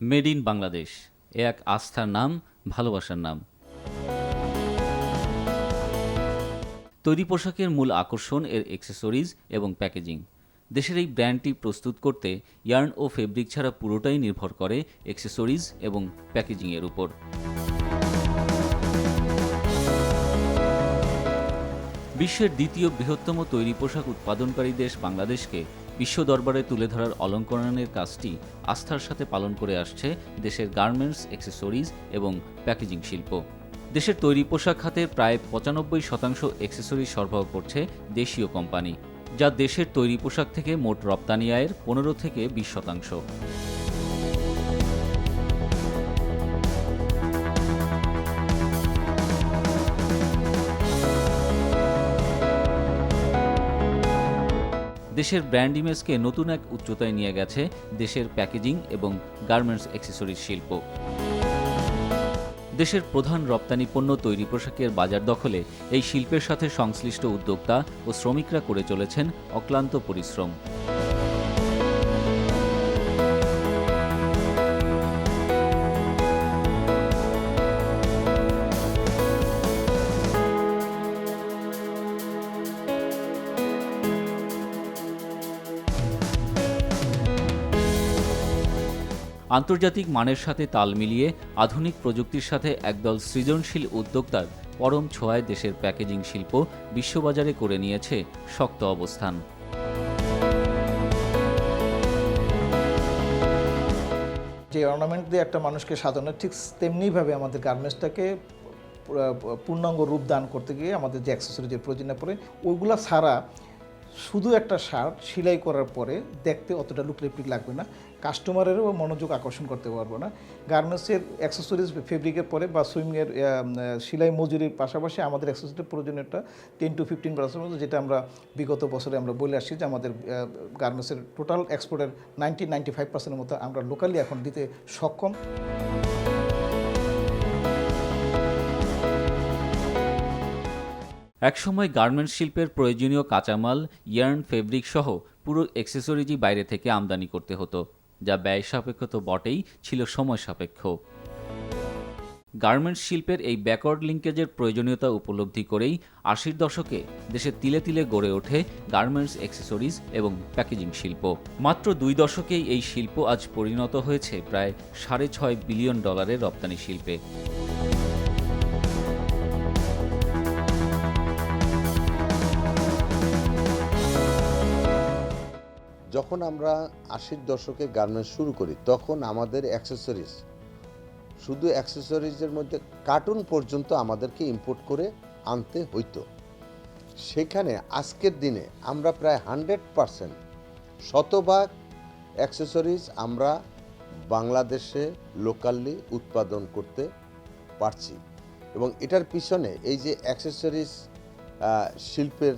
Made in Bangladesh এ এক আস্থার নাম, ভালোবাসার নাম। তৈরি পোশাকের মূল আকর্ষণ এর অ্যাক্সেসরিজ এবং প্যাকেজিং। দেশের এই ব্র্যান্ডটি প্রস্তুত করতে ইয়ার্ন ও ফেব্রিক ছাড়া পুরোটাই নির্ভর করে অ্যাক্সেসরিজ এবং প্যাকেজিংয়ের উপর। বিশ্বের দ্বিতীয় বৃহত্তম তৈরি পোশাক উৎপাদনকারী দেশ বাংলাদেশকে বিশ্ব দরবারে তুলে ধরার অলঙ্করণের কাজটি আস্থার সাথে পালন করে আসছে দেশের গার্মেন্টস, অ্যাক্সেসরিজ এবং প্যাকেজিং শিল্প। দেশের তৈরি পোশাক খাতের প্রায় ৯৫% অ্যাক্সেসরিজ সরবরাহ করছে দেশীয় কোম্পানি, যা দেশের তৈরি পোশাক থেকে মোট রপ্তানি আয়ের ১৫ থেকে ২০%। দেশের ব্র্যান্ড ইমেজকে নতুন এক উচ্চতায় নিয়ে গেছে দেশের প্যাকেজিং এবং গার্মেন্টস অ্যাক্সেসরিজ শিল্প। দেশের প্রধান রপ্তানি পণ্য তৈরি পোশাকের বাজার দখলে এই শিল্পের সাথে সংশ্লিষ্ট উদ্যোক্তা ও শ্রমিকরা করে চলেছেন অক্লান্ত পরিশ্রম। আন্তর্জাতিক মানের সাথে তাল মিলিয়ে আধুনিক প্রযুক্তির সাথে একদল সৃজনশীল উদ্যোক্তার পরম ছোঁয়ায় দেশের প্যাকেজিং শিল্প বিশ্ববাজারে করে নিয়েছে শক্ত অবস্থান। যে অর্নামেন্ট দিয়ে একটা মানুষকে সাজানো, ঠিক তেমনিভাবে আমাদের গার্মেন্টসটাকে পূর্ণাঙ্গ রূপ দান করতে গিয়ে আমাদের যে অ্যাক্সেসরিজের প্রয়োজন পড়ে, ওইগুলো ছাড়া শুধু একটা শার্ট সেলাই করার পরে দেখতে অতটা লুকলিপলিক লাগবে না, কাস্টমারেরও মনোযোগ আকর্ষণ করতে পারবো না। গার্মেন্টসের অ্যাক্সেসরিজ ফেব্রিকের পরে বা সুইংয়ের সেলাই মজুরির পাশাপাশি আমাদের অ্যাক্সেসরিজের প্রয়োজনীয়তা 10 to 15%, যেটা আমরা বিগত বছরে আমরা বলে আসছি যে আমাদের গার্মেন্টসের টোটাল এক্সপোর্টের 95% মতো আমরা লোকালি এখন দিতে সক্ষম। একসময় গার্মেন্টস শিল্পের প্রয়োজনীয় কাঁচামাল, ইয়ার্ন, ফেব্রিক সহ পুরো অ্যাক্সেসরিজই বাইরে থেকে আমদানি করতে হতো, যা ব্যয় সাপেক্ষ তো বটেই, ছিল সময় সাপেক্ষ। গার্মেন্টস শিল্পের এই ব্যাকওয়ার্ড লিঙ্কেজের প্রয়োজনীয়তা উপলব্ধি করেই ৮০ দশকে দেশে তিলে তিলে গড়ে ওঠে গার্মেন্টস, অ্যাক্সেসরিজ এবং প্যাকেজিং শিল্প। মাত্র ২ দশকেই এই শিল্প আজ পরিণত হয়েছে প্রায় $৬.৫ বিলিয়ন রপ্তানি শিল্পে। যখন আমরা ৮০ দশকে গার্মেন্টস শুরু করি, তখন আমাদের অ্যাক্সেসরিজ, শুধু অ্যাক্সেসরিজের মধ্যে কার্টুন পর্যন্ত আমাদেরকে ইম্পোর্ট করে আনতে হইতো। সেখানে আজকের দিনে আমরা প্রায় 100% শতভাগ অ্যাক্সেসরিজ আমরা বাংলাদেশে লোকালি উৎপাদন করতে পারছি। এবং এটার পিছনে এই যে অ্যাক্সেসরিজ শিল্পের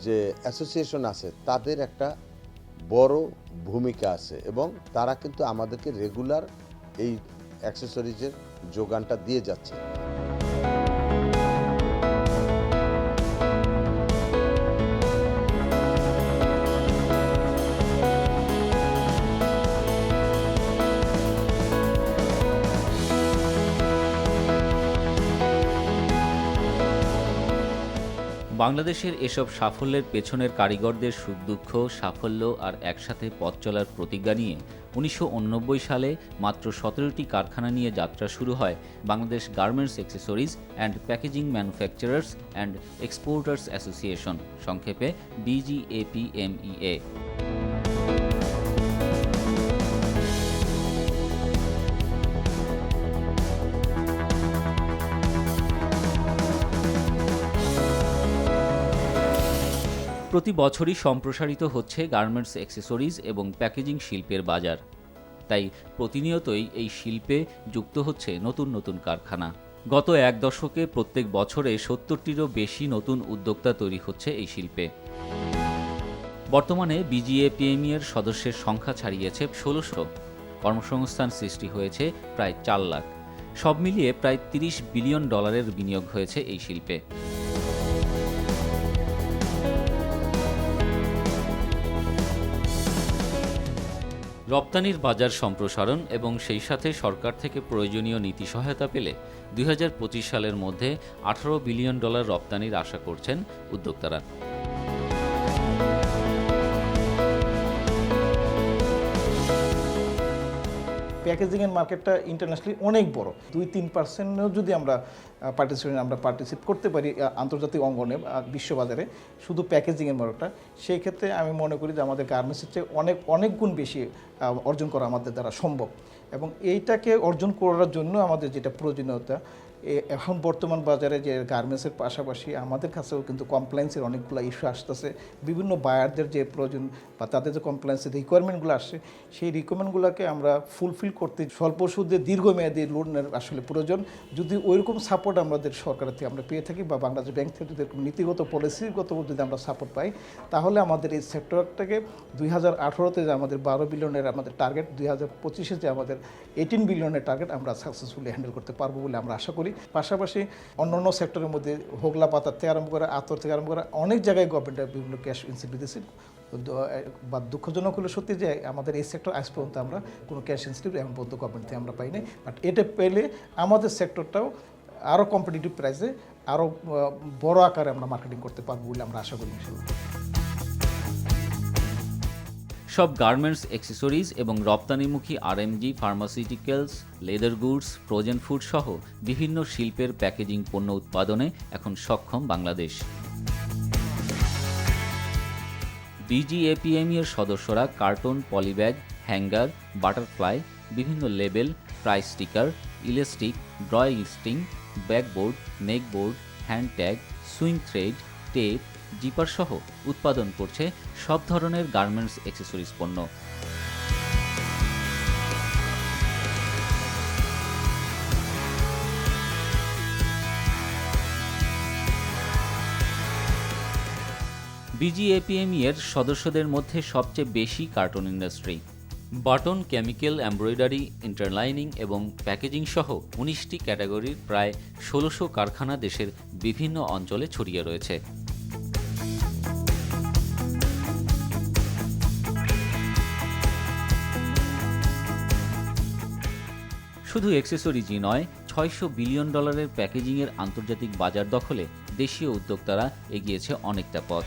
যে অ্যাসোসিয়েশন আছে, তাদের একটা বড় ভূমিকা আছে এবং তারা কিন্তু আমাদেরকে রেগুলার এই অ্যাক্সেসরিজের যোগানটা দিয়ে যাচ্ছে। বাংলাদেশের এসব সাফল্যের পেছনের কারিগরদের সুখ দুঃখ, সাফল্য আর একসাথে পথ চলার প্রতিজ্ঞা নিয়ে ১৯৮৯ সালে মাত্র ১৭টি কারখানা নিয়ে যাত্রা শুরু হয় Bangladesh garments, accessories and packaging manufacturers and exporters association, সংক্ষেপে BGAPMEA। প্রতি বছরই সম্প্রসারিত হচ্ছে গার্মেন্টস, অ্যাক্সেসরিজ এবং প্যাকেজিং শিল্পের বাজার। তাই প্রতিনিয়তই এই শিল্পে যুক্ত হচ্ছে নতুন নতুন কারখানা। গত এক দশকে প্রত্যেক বছরে ৭০টিরও বেশি নতুন উদ্যোক্তা তৈরি হচ্ছে এই শিল্পে। বর্তমানে BGAPME এর সদস্যের সংখ্যা ছাড়িয়েছে ১৬০০। কর্মসংস্থান সৃষ্টি হয়েছে প্রায় ৪ লাখ। সব মিলিয়ে প্রায় $৩০ বিলিয়ন বিনিয়োগ হয়েছে এই শিল্পে। রপ্তানির বাজার সম্প্রসারণ এবং সেই সাথে সরকার থেকে প্রয়োজনীয় নীতি সহায়তা পেলে 2025 সালের মধ্যে $18 বিলিয়ন রপ্তানির আশা করছেন উদ্যোক্তারা। প্যাকেজিংয়ের মার্কেটটা ইন্টারন্যাশনালি অনেক বড়, 2-3%ও যদি আমরা পার্টিসিপেট করতে পারি আন্তর্জাতিক অঙ্গনে বিশ্ববাজারে শুধু প্যাকেজিংয়ের মার্কেটটা, সেই ক্ষেত্রে আমি মনে করি যে আমাদের গার্মেন্টসের চেয়ে অনেক গুণ বেশি অর্জন করা আমাদের দ্বারা সম্ভব। এবং এইটাকে অর্জন করার জন্য আমাদের যেটা প্রয়োজনীয়তা, এখন বর্তমান বাজারে যে গার্মেন্টসের পাশাপাশি আমাদের কাছেও কিন্তু কমপ্লায়েন্সের অনেকগুলো ইস্যু আসতেছে। বিভিন্ন বায়ারদের যে প্রয়োজন বা তাদের যে কমপ্লায়েন্সের রিকোয়ারমেন্টগুলো আসছে, সেই রিকোয়ারমেন্টগুলোকে আমরা ফুলফিল করতে স্বল্প সুদে দীর্ঘমেয়াদী লোনের আসলে প্রয়োজন। যদি ওইরকম সাপোর্ট আমাদের সরকারের থেকে আমরা পেয়ে থাকি বা বাংলাদেশ ব্যাংক থেকে যদি নীতিগত পলিসিগত যদি আমরা সাপোর্ট পাই, তাহলে আমাদের এই সেক্টরটাকে 2018-তে যে আমাদের 12 বিলিয়নের আমাদের টার্গেট, 2025-এ যে আমাদের 18 বিলিয়নের টার্গেট আমরা সাকসেসফুলি হ্যান্ডেল করতে পারবো বলে আমরা আশা করি। পাশাপাশি অন্যান্য সেক্টরের মধ্যে হোগলা পাতার থেকে আরম্ভ করে আতর থেকে আরম্ভ করে অনেক জায়গায় গভর্নমেন্টের বিভিন্ন ক্যাশ ইনসেন্টিভ দিয়েছে। বা দুঃখজনক হলো সত্যি যে আমাদের এই সেক্টর আজ পর্যন্ত আমরা কোনো ক্যাশ ইনসেন্টিভ এখন পর্যন্ত গভর্নমেন্ট থেকে আমরা পাই নাই। বাট এটা পেলে আমাদের সেক্টরটাও আরও কম্পিটিটিভ প্রাইসে আরও বড় আকারে আমরা মার্কেটিং করতে পারবো বলে আমরা আশা করি। সব গার্মেন্টস, অ্যাক্সেসরিজ এবং রপ্তানিমুখী RMG, pharmaceuticals, leather goods, frozen food সহ বিভিন্ন শিল্পের প্যাকেজিং পণ্য উৎপাদনে এখন সক্ষম বাংলাদেশ। বিজিএপিএমই এর সদস্যরা কার্টন, পলিব্যাগ, হ্যাঙ্গার, বাটারফ্লাই, বিভিন্ন label, price sticker, elastic, drawing string, backboard, neckboard, hand tag, sewing thread, tape, zipper সহ উৎপাদন করছে সব ধরনের গার্মেন্টস অ্যাক্সেসরিজ পণ্য। বিজিএপিএমই এর সদস্যদের মধ্যে সবচেয়ে বেশি carton industry. Button, chemical, embroidery, interlining এবং প্যাকেজিং সহ 19টি ক্যাটাগরির প্রায় 1600 কারখানা দেশের বিভিন্ন অঞ্চলে ছড়িয়ে রয়েছে। শুধু অ্যাক্সেসরিজই নয়, $600 বিলিয়ন প্যাকেজিংয়ের আন্তর্জাতিক বাজার দখলে দেশীয় উদ্যোক্তারা এগিয়েছে অনেকটা পথ।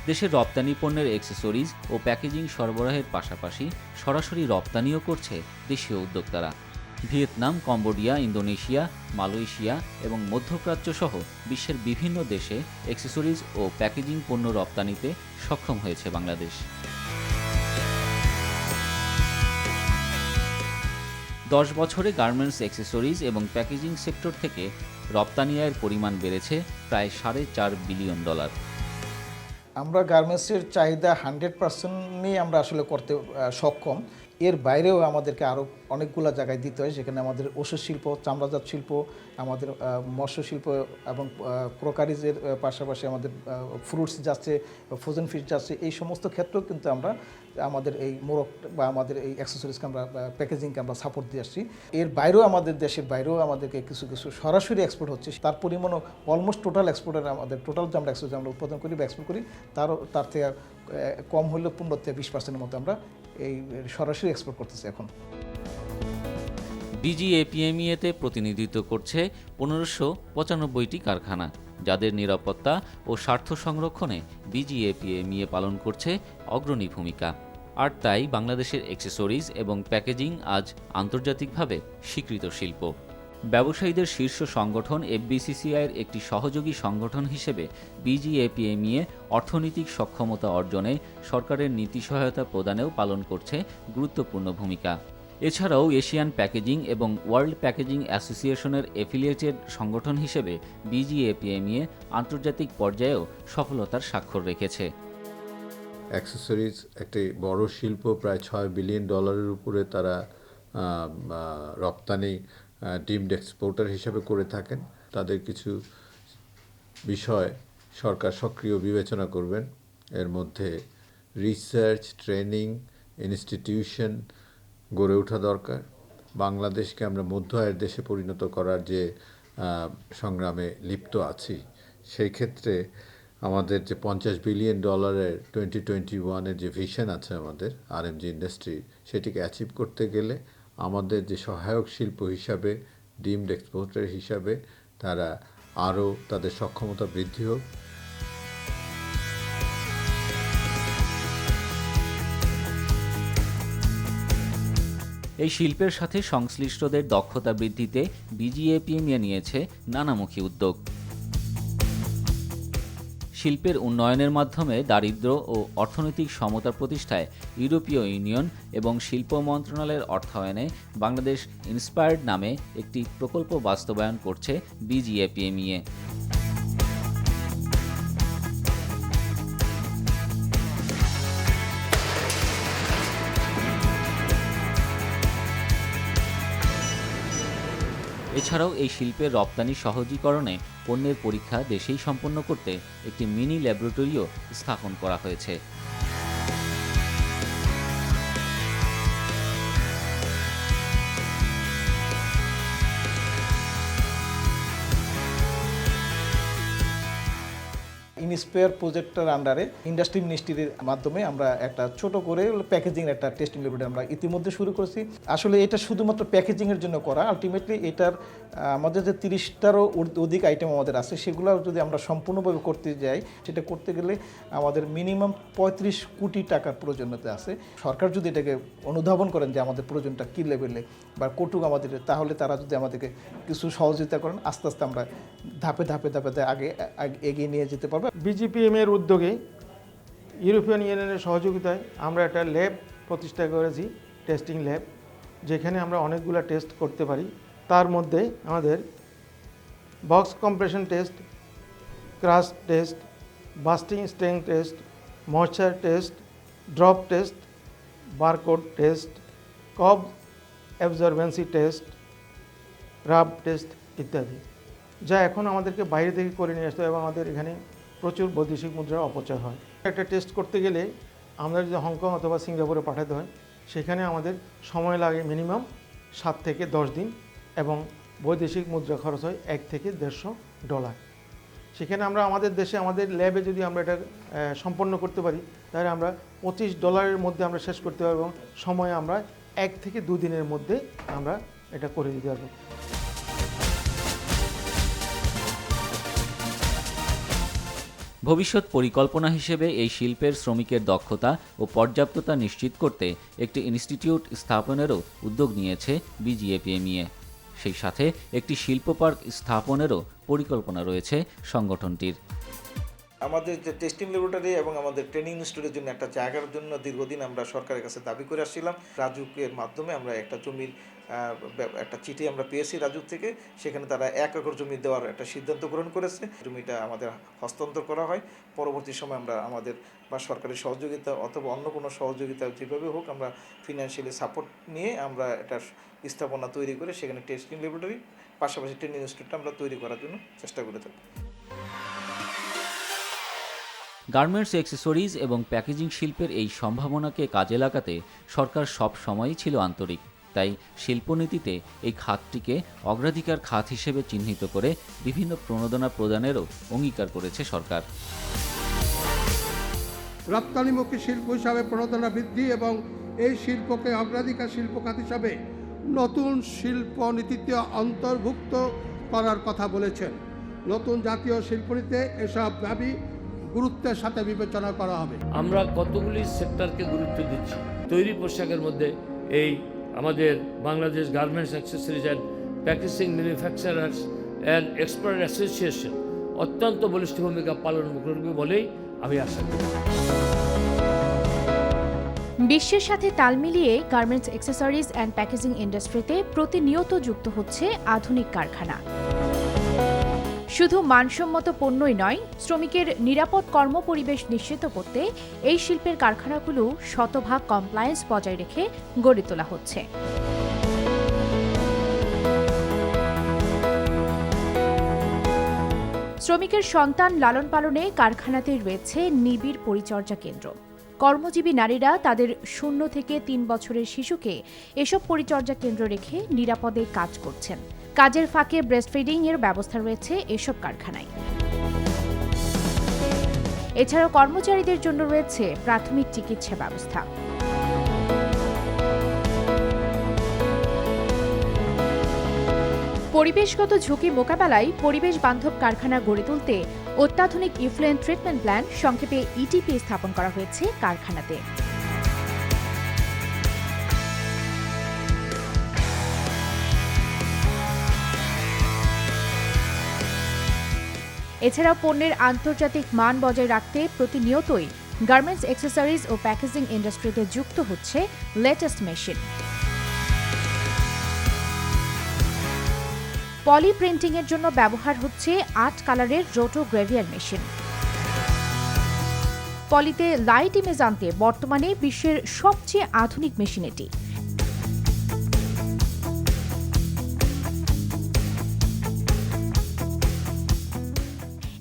দেশের রপ্তানি পণ্যের অ্যাক্সেসরিজ ও প্যাকেজিং সরবরাহের পাশাপাশি সরাসরি রপ্তানিও করছে দেশীয় উদ্যোক্তারা। ভিয়েতনাম, কম্বোডিয়া, ইন্দোনেশিয়া, মালয়েশিয়া এবং মধ্যপ্রাচ্য সহ বিশ্বের বিভিন্ন দেশে অ্যাক্সেসরিজ ও প্যাকেজিং পণ্য রপ্তানিতে সক্ষম হয়েছে বাংলাদেশ। 10 বছরে গার্মেন্টস, অ্যাক্সেসরিজ এবং প্যাকেজিং সেক্টর থেকে রপ্তানি আয়ের পরিমাণ বেড়েছে প্রায় $4.5 বিলিয়ন। আমরা গার্মেন্টসের চাহিদা 100% নিয়ে আমরা আসলে করতে সক্ষম। এর বাইরেও আমাদেরকে আরও অনেকগুলো জায়গায় দিতে হয়, যেখানে আমাদের ওষুধ শিল্প, চামড়াজাত শিল্প, আমাদের মৎস্য শিল্প এবং ক্রোকারিজের পাশাপাশি আমাদের ফ্রুটস যাচ্ছে, ফ্রোজেন ফিশ যাচ্ছে। এই সমস্ত ক্ষেত্রেও কিন্তু আমরা আমাদের এই মোড়ক বা আমাদের এই অ্যাক্সেসরিজকে আমরা প্যাকেজিংকে আমরা সাপোর্ট দিয়ে আসছি। এর বাইরেও আমাদের দেশের বাইরেও আমাদেরকে কিছু সরাসরি এক্সপোর্ট হচ্ছে। তার পরিমাণও অলমোস্ট টোটাল এক্সপোর্টের আমাদের টোটাল যে আমরা অ্যাক্সেসরিজ আমরা উৎপাদন করি বা এক্সপোর্ট করি তার থেকে কম হলেও 15-20%-এর মতো আমরা এই সরাসরি এক্সপোর্ট করতেছে এখন। বিজিএপিএমইতে প্রতিনিধিত্ব করছে 1595টি কারখানা, যাদের নিরাপত্তা ও স্বার্থ সংরক্ষণে বিজিএপিএমই পালন করছে অগ্রণী ভূমিকা। আর তাই বাংলাদেশের অ্যাক্সেসরিজ এবং প্যাকেজিং আজ আন্তর্জাতিকভাবে স্বীকৃত শিল্প। ব্যবসায়ীদের শীর্ষ সংগঠন এফবিসিসিআইয়ের একটি সহযোগী সংগঠন হিসেবে বিজিএপিএমই অর্থনৈতিক সক্ষমতা অর্জনে সরকারের নীতি সহায়তা প্রদানেও পালন করছে গুরুত্বপূর্ণ ভূমিকা। এছাড়াও এশিয়ান প্যাকেজিং এবং ওয়ার্ল্ড প্যাকেজিং অ্যাসোসিয়েশনের অ্যাফিলিয়েটেড সংগঠন হিসেবে বিজিএপিএমই আন্তর্জাতিক পর্যায়েও সফলতার স্বাক্ষর রেখেছে। অ্যাক্সেসরিজ একটি বড় শিল্প, প্রায় $6 বিলিয়ন উপরে তারা রপ্তানি ডিমড এক্সপোর্টার হিসেবে করে থাকেন। তাদের কিছু বিষয় সরকার সক্রিয় বিবেচনা করবেন। এর মধ্যে রিসার্চ, ট্রেনিং, ইনস্টিটিউশন গড়ে ওঠা দরকার। বাংলাদেশকে আমরা মধ্য আয়ের দেশে পরিণত করার যে সংগ্রামে লিপ্ত আছি, সেই ক্ষেত্রে আমাদের যে $50 বিলিয়ন 2021-এর যে ভিশন আছে আমাদের আরএমজি ইন্ডাস্ট্রি, সেটিকে অ্যাচিভ করতে গেলে আমাদের যে সহায়ক শিল্প হিসাবে ডিমড এক্সপোর্টার হিসাবে তারা আরও তাদের সক্ষমতা বৃদ্ধি হোক। এই শিল্পের সাথে সংশ্লিষ্টদের দক্ষতা বৃদ্ধিতে বিজিএপিএমইএ নিয়েছে নানামুখী উদ্যোগ। শিল্পের উন্নয়নের মাধ্যমে দারিদ্র্য ও অর্থনৈতিক সমতা প্রতিষ্ঠায় ইউরোপীয় ইউনিয়ন এবং শিল্প মন্ত্রণালয়ের অর্থায়নে বাংলাদেশ ইন্সপায়ার্ড নামে একটি প্রকল্প বাস্তবায়ন করছে বিজিএপিএমইএ। এছাড়াও এই শিল্পের রপ্তানি সহজীকরণে পণ্যের পরীক্ষা দেশেই সম্পন্ন করতে একটি মিনি ল্যাবরেটরিও স্থাপন করা হয়েছে। ইনস্পায়ার প্রজেক্টের আন্ডারে ইন্ডাস্ট্রি মিনিস্ট্রির মাধ্যমে আমরা একটা ছোট করে প্যাকেজিং একটা টেস্টিং ল্যাবরেটরি আমরা ইতিমধ্যে শুরু করেছি। আসলে এটা শুধুমাত্র প্যাকেজিংয়ের জন্য করা, আলটিমেটলি এটার আমাদের যে 30টারও অধিক আইটেম আমাদের আছে, সেগুলো যদি আমরা সম্পূর্ণভাবে করতে যাই, সেটা করতে গেলে আমাদের মিনিমাম 35 কোটি টাকার প্রয়োজনীয়তা আছে। সরকার যদি এটাকে অনুধাবন করেন যে আমাদের প্রয়োজনটা কী লেভেলে বা কটুক আমাদের, তাহলে তারা যদি আমাদেরকে কিছু সহযোগিতা করেন, আস্তে আস্তে আমরা ধাপে ধাপে আগে এগিয়ে নিয়ে যেতে পারবো। বিজিপিএমের উদ্যোগে ইউরোপিয়ান ইউনিয়নের সহযোগিতায় আমরা একটা ল্যাব প্রতিষ্ঠা করেছি, টেস্টিং ল্যাব, যেখানে আমরা অনেকগুলো টেস্ট করতে পারি। তার মধ্যে আমাদের box compression test, crush test, bursting strength test, moisture test, drop test, barcode test, Cobb absorbency test, রাব টেস্ট ইত্যাদি, যা এখন আমাদেরকে বাইরে থেকে করে নিয়ে আসতে হয় এবং আমাদের এখানে প্রচুর বৈদেশিক মুদ্রার অপচয় হয়। একটা টেস্ট করতে গেলে আমাদের যদি হংকং অথবা সিঙ্গাপুরে পাঠাতে হয়, সেখানে আমাদের সময় লাগে মিনিমাম 7 থেকে 10 দিন এবং বৈদেশিক মুদ্রা খরচ হয় $1 থেকে $150। সেখানে আমরা আমাদের দেশে আমাদের ল্যাবে যদি আমরা এটা সম্পন্ন করতে পারি, তাহলে আমরা $25 মধ্যে আমরা শেষ করতে পারবো এবং সময় আমরা 1 থেকে 2 দিনের মধ্যে আমরা এটা করে দিতে পারবো। ভবিষ্যৎ পরিকল্পনা হিসেবে এই শিল্পের শ্রমিকের দক্ষতা ও পর্যাপ্ততা নিশ্চিত করতে একটি ইনস্টিটিউট স্থাপনেরও উদ্যোগ নিয়েছে বিজিএপিএমইএ। সেই সাথে একটি শিল্প পার্ক স্থাপনেরও পরিকল্পনা রয়েছে সংগঠনটির। আমাদের যে টেস্টিং ল্যাবরেটরি এবং আমাদের ট্রেনিং ইনস্টিটিউটের জন্য একটা জায়গার জন্য দীর্ঘদিন আমরা সরকারের কাছে দাবি করে আসছিলাম। রাজুকের মাধ্যমে আমরা একটা জমির একটা চিঠি আমরা পেয়েছি রাজুক থেকে, সেখানে তারা 1 একর জমি দেওয়ার একটা সিদ্ধান্ত গ্রহণ করেছে। জমিটা আমাদের হস্তান্তর করা হয়। পরবর্তী সময় আমরা আমাদের বা সরকারি সহযোগিতা অথবা অন্য কোনো সহযোগিতা যেভাবে হোক, আমরা ফিনান্সিয়ালি সাপোর্ট নিয়ে আমরা এটা স্থাপনা তৈরি করে সেখানে টেস্টিং ল্যাবরেটরি পাশাপাশি ট্রেনিং ইনস্টিটিউটটা আমরা তৈরি করার জন্য চেষ্টা করে থাকি। গার্মেন্টস, অ্যাক্সেসরিজ এবং প্যাকেজিং শিল্পের এই সম্ভাবনাকে কাজে লাগাতে সরকার সব সময়ই ছিল আন্তরিক। তাই শিল্পনীতিতে এই খাতটিকে অগ্রাধিকার খাত হিসেবে চিহ্নিত করে বিভিন্ন প্রণোদনা প্রদানেরও অঙ্গীকার করেছে সরকার। রপ্তানিমুখী শিল্প হিসাবে প্রণোদনা বৃদ্ধি এবং এই শিল্পকে অগ্রাধিকার শিল্প খাত হিসাবে নতুন শিল্প নীতিতে অন্তর্ভুক্ত করার কথা বলেছেন। নতুন জাতীয় শিল্পনীতিতে এসব দাবি গুরুত্বের সাথে বিবেচনা করা হবে। আমরা কতগুলি সেক্টরকে গুরুত্ব দিচ্ছি। তৈরি পোশাকের মধ্যে এই আমাদের Bangladesh garments, accessories and packaging manufacturers and expert association অত্যন্ত বলিষ্ঠ ভূমিকা পালন করবে বলেই আমি আশা করি। বিশ্বের সাথে তাল মিলিয়ে গার্মেন্টস, অ্যাক্সেসরিজ অ্যান্ড প্যাকেজিং ইন্ডাস্ট্রিতে প্রতিনিয়ত যুক্ত হচ্ছে আধুনিক কারখানা। শুধু মানসম্মত পণ্যই নয়, শ্রমিকের নিরাপদ কর্মপরিবেশ নিশ্চিত করতে এই শিল্পের কারখানাগুলো শতভাগ কমপ্লায়েন্স বজায় রেখে গড়ে তোলা হচ্ছে। শ্রমিকের সন্তান লালন পালনে কারখানাতে রয়েছে নিবিড় পরিচর্যা কেন্দ্র। কর্মজীবী নারীরা তাদের 0 থেকে 3 বছরের শিশুকে এসব পরিচর্যা কেন্দ্র রেখে নিরাপদে কাজ করছেন। কাজের ফাঁকে ব্রেস্ট ফিডিং এর ব্যবস্থা রয়েছে এসব কারখানায়। এছাড়াও কর্মচারীদের জন্য রয়েছে প্রাথমিক চিকিৎসা ব্যবস্থা। পরিবেশগত ঝুঁকি মোকাবেলায় পরিবেশ বান্ধব কারখানা গড়ে তুলতে অত্যাধুনিক ইফ্লুয়েন্ট ট্রিটমেন্ট প্ল্যান্ট সংক্ষেপে ইটিপি স্থাপন করা হয়েছে কারখানাতে। এছাড়াও পণ্যের আন্তর্জাতিক মান বজায় রাখতে প্রতিনিয়তই গার্মেন্টস অ্যাক্সেসরিজ ও প্যাকেজিং ইন্ডাস্ট্রিতে যুক্ত হচ্ছে লেটেস্ট মেশিন। পলি প্রিন্টিংয়ের জন্য ব্যবহার হচ্ছে 8 কালারের রোটো গ্রেভিয়ার মেশিন। পলিতে লাইট ইমেজ আনতে বর্তমানে বিশ্বের সবচেয়ে আধুনিক মেশিন এটি।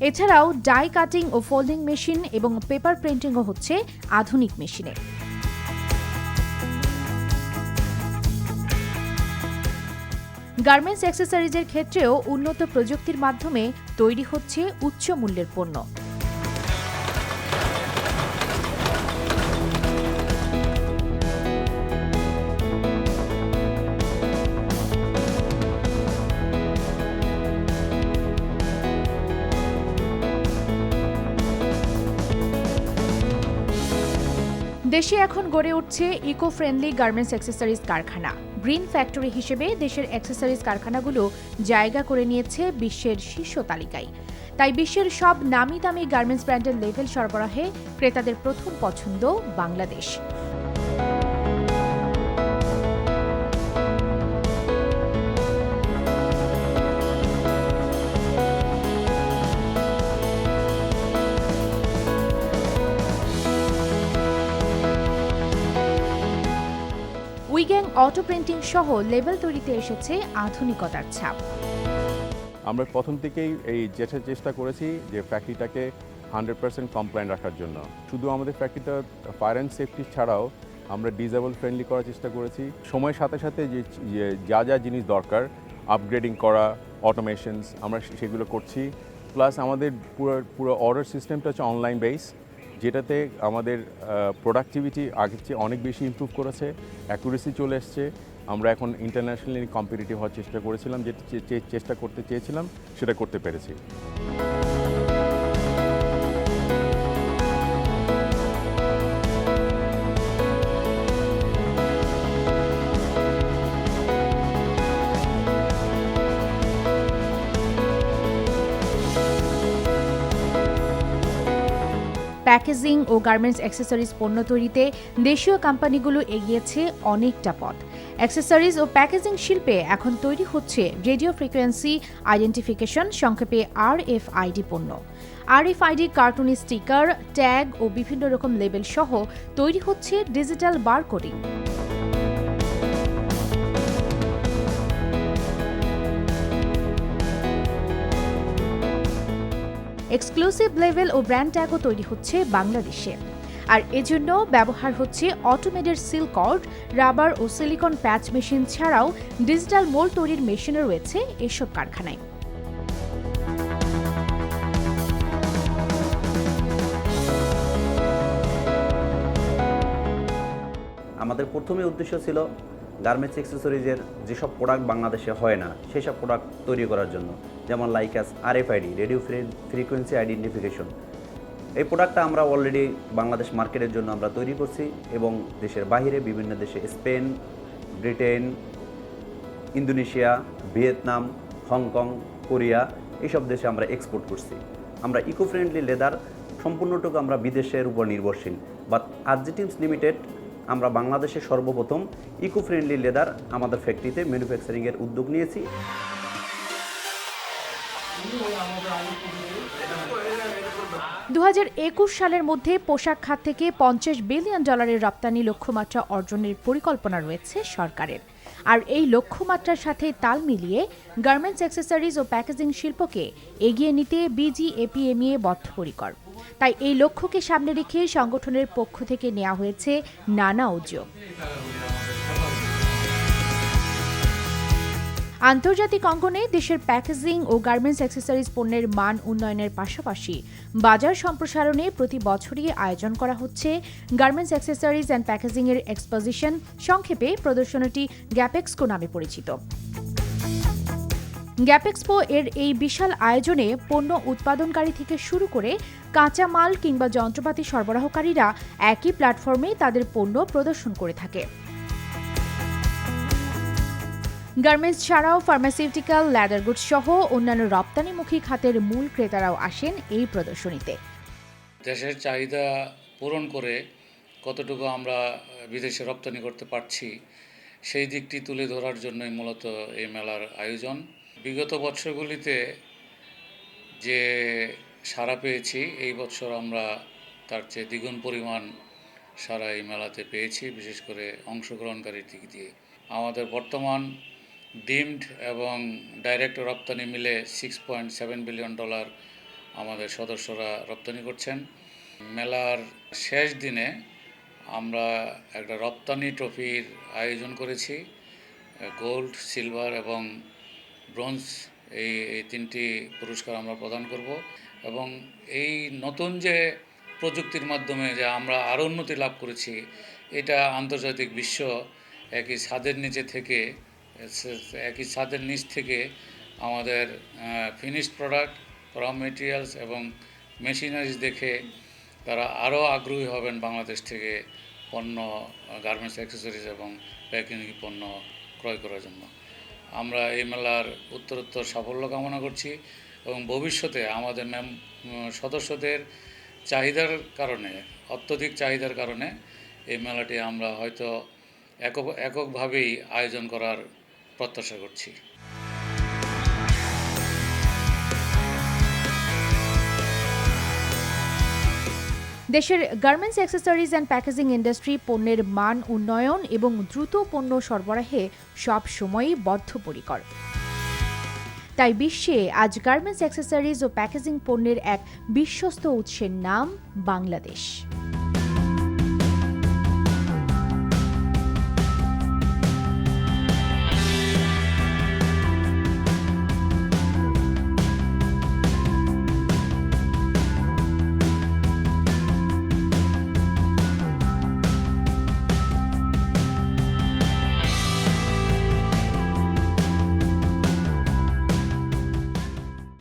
এছাড়াও ডাই কাটিং ও ফোল্ডিং মেশিন এবং পেপার প্রিন্টিংও হচ্ছে আধুনিক মেশিনে। গার্মেন্টস অ্যাক্সেসরিজের ক্ষেত্রেও উন্নত প্রযুক্তির মাধ্যমে তৈরি হচ্ছে উচ্চ মূল্যের পণ্য। দেশে এখন গড়ে উঠছে ইকো ফ্রেন্ডলি গার্মেন্টস অ্যাক্সেসরিজ কারখানা। গ্রিন ফ্যাক্টরি হিসেবে দেশের অ্যাক্সেসরিজ কারখানাগুলো জায়গা করে নিয়েছে বিশ্বের শীর্ষ তালিকায়। তাই বিশ্বের সব নামি দামি গার্মেন্টস ব্র্যান্ডের লেভেল সরবরাহে ক্রেতাদের প্রথম পছন্দ বাংলাদেশ। উইগ্যাং অটো প্রিন্টিং সহ লেবেল তৈরিতে এসেছে আধুনিকতার ছাপ। আমরা প্রথম থেকেই এই চেষ্টা করেছি যে ফ্যাক্টরিটাকে 100% কমপ্লায়েন্ট রাখার জন্য। শুধু আমাদের ফ্যাক্টরিটা ফায়ার অ্যান্ড সেফটি ছাড়াও আমরা ডিজেবল ফ্রেন্ডলি করার চেষ্টা করেছি। সময়ের সাথে সাথে যা জিনিস দরকার আপগ্রেডিং করা, অটোমেশনস আমরা সেগুলো করছি। প্লাস আমাদের পুরো অর্ডার সিস্টেমটা হচ্ছে অনলাইন বেস, যেটাতে আমাদের প্রোডাক্টিভিটি আগের চেয়ে অনেক বেশি ইমপ্রুভ করেছে, অ্যাকুরেসি চলে এসছে। আমরা এখন ইন্টারন্যাশনালি কম্পিটিটিভ হওয়ার চেষ্টা করেছিলাম, চেষ্টা করতে চেয়েছিলাম সেটা করতে পেরেছি। প্যাকেজিং ও গার্মেন্টস অ্যাক্সেসরিজ পণ্য তৈরিতে দেশীয় কোম্পানিগুলো এগিয়েছে অনেকটা পথ। অ্যাক্সেসরিজ ও প্যাকেজিং শিল্পে এখন তৈরি হচ্ছে রেডিও ফ্রিকোয়েন্সি আইডেন্টিফিকেশন সংক্ষেপে RFID পণ্য। RFID কার্টুনি স্টিকার, ট্যাগ ও বিভিন্ন রকম লেবেল সহ তৈরি হচ্ছে ডিজিটাল বারকোডিং। এক্সক্লুসিভ লেভেল ও ব্র্যান্ড ট্যাগও তৈরি হচ্ছে বাংলাদেশে। আর এজন্য ব্যবহার হচ্ছে অটোমেটেড সিল কর্ড, রাবার ও সিলিকন প্যাচ মেশিন ছাড়াও ডিজিটাল মোল্ড তৈরির মেশিনও রয়েছে এসব কারখানায়। আমাদের প্রথমে উদ্দেশ্য ছিল গার্মেন্টস অ্যাক্সেসরিজের যেসব প্রোডাক্ট বাংলাদেশে হয় না সেই সব প্রোডাক্ট তৈরি করার জন্য, যেমন like as RFID radio frequency identification. এই প্রোডাক্টটা আমরা অলরেডি বাংলাদেশ মার্কেটের জন্য আমরা তৈরি করছি এবং দেশের বাইরে বিভিন্ন দেশে Spain, Britain, Indonesia, Vietnam, Hong Kong, Korea এইসব দেশে আমরা এক্সপোর্ট করছি। আমরা ইকো ফ্রেন্ডলি লেদার সম্পূর্ণটুকু আমরা বিদেশের উপর নির্ভরশীল, বাট RG টিমস লিমিটেড আমরা বাংলাদেশে সর্বপ্রথম ইকো ফ্রেন্ডলি লেদার আমাদের ফ্যাক্টরিতে ম্যানুফ্যাকচারিংয়ের উদ্যোগ নিয়েছি। 2021 সালের মধ্যে পোশাক খাত থেকে $50 বিলিয়ন রপ্তানি লক্ষ্যমাত্রা অর্জনের পরিকল্পনা রয়েছে সরকারের। আর এই লক্ষ্যমাত্রার সাথে তাল মিলিয়ে গার্মেন্টস অ্যাক্সেসরিজ ও প্যাকেজিং শিল্পকে এগিয়ে নিতে BGAPME বদ্ধপরিকর। তাই এই লক্ষ্যকে সামনে রেখে সংগঠনের পক্ষ থেকে নেওয়া হয়েছে নানা উদ্যোগ। আন্তর্জাতিক অঙ্গনে দেশের প্যাকেজিং ও গার্মেন্টস অ্যাক্সেসরিজ পণ্যের মান উন্নয়নের পাশাপাশি বাজার সম্প্রসারণে প্রতি বছরই আয়োজন করা হচ্ছে গার্মেন্টস অ্যাক্সেসরিজ অ্যান্ড প্যাকেজিংয়ের এক্সপোজিশন, সংক্ষেপে প্রদর্শনীটি গ্যাপেক্সকো নামে পরিচিত। গ্যাপেক্সপো এর এই বিশাল আয়োজনে পণ্য উৎপাদনকারী থেকে শুরু করে কাঁচা মাল কিংবা যন্ত্রপাতি সরবরাহকারীরা একই প্ল্যাটফর্মে তাদের পণ্য প্রদর্শন করে থাকে। গার্মেন্টস ছাড়াও ফার্মাসিউটিক্যাল, লেদার গুডস সহ অন্যান্য রপ্তানিমুখী খাতের মূল ক্রেতারাও আসেন এই প্রদর্শনীতে। দেশের চাহিদা পূরণ করে কতটুকু আমরা বিদেশে রপ্তানি করতে পারছি সেই দিকটি তুলে ধরার জন্যই মূলত এই মেলার আয়োজন। বিগত বছরগুলিতে যে সাড়া পেয়েছি, এই বছর আমরা তার চেয়ে দ্বিগুণ পরিমাণ সাড়া এই মেলাতে পেয়েছি, বিশেষ করে অংশগ্রহণকারীর দিক দিয়ে। আমাদের বর্তমান ডিমড এবং ডাইরেক্ট রপ্তানি মিলে $6.7 বিলিয়ন আমাদের সদস্যরা রপ্তানি করছেন। মেলার শেষ দিনে আমরা একটা রপ্তানি ট্রফির আয়োজন করেছি। গোল্ড, সিলভার এবং ব্রোঞ্জ এই তিনটি পুরস্কার আমরা প্রদান করব এবং এই নতুন যে প্রযুক্তির মাধ্যমে যে আমরা আরও উন্নতি লাভ করেছি, এটা আন্তর্জাতিক বিশ্ব একই ছাদের নিচ থেকে আমাদের ফিনিশড প্রোডাক্ট, র মেটেরিয়ালস এবং মেশিনারিজ দেখে তারা আরও আগ্রহী হবেন বাংলাদেশ থেকে পণ্য, গার্মেন্টস অ্যাক্সেসরিজ এবং প্যাকেজিং পণ্য ক্রয় করার জন্য। আমরা এই মেলার উত্তরোত্তর সাফল্য কামনা করছি এবং ভবিষ্যতে আমাদের সদস্যদের চাহিদার কারণে, অত্যধিক চাহিদার কারণে এই মেলাটি আমরা হয়তো এককভাবেই আয়োজন করার প্রত্যাশা করছি। দেশের garments accessories and packaging industry পণ্যের মান উন্নয়ন এবং দ্রুত পণ্য সরবরাহে সব সময়ই বদ্ধপরিকর। তাই বিশ্বে আজ গার্মেন্টস অ্যাক্সেসরিজ ও প্যাকেজিং পণ্যের এক বিশ্বস্ত উৎসের নাম বাংলাদেশ।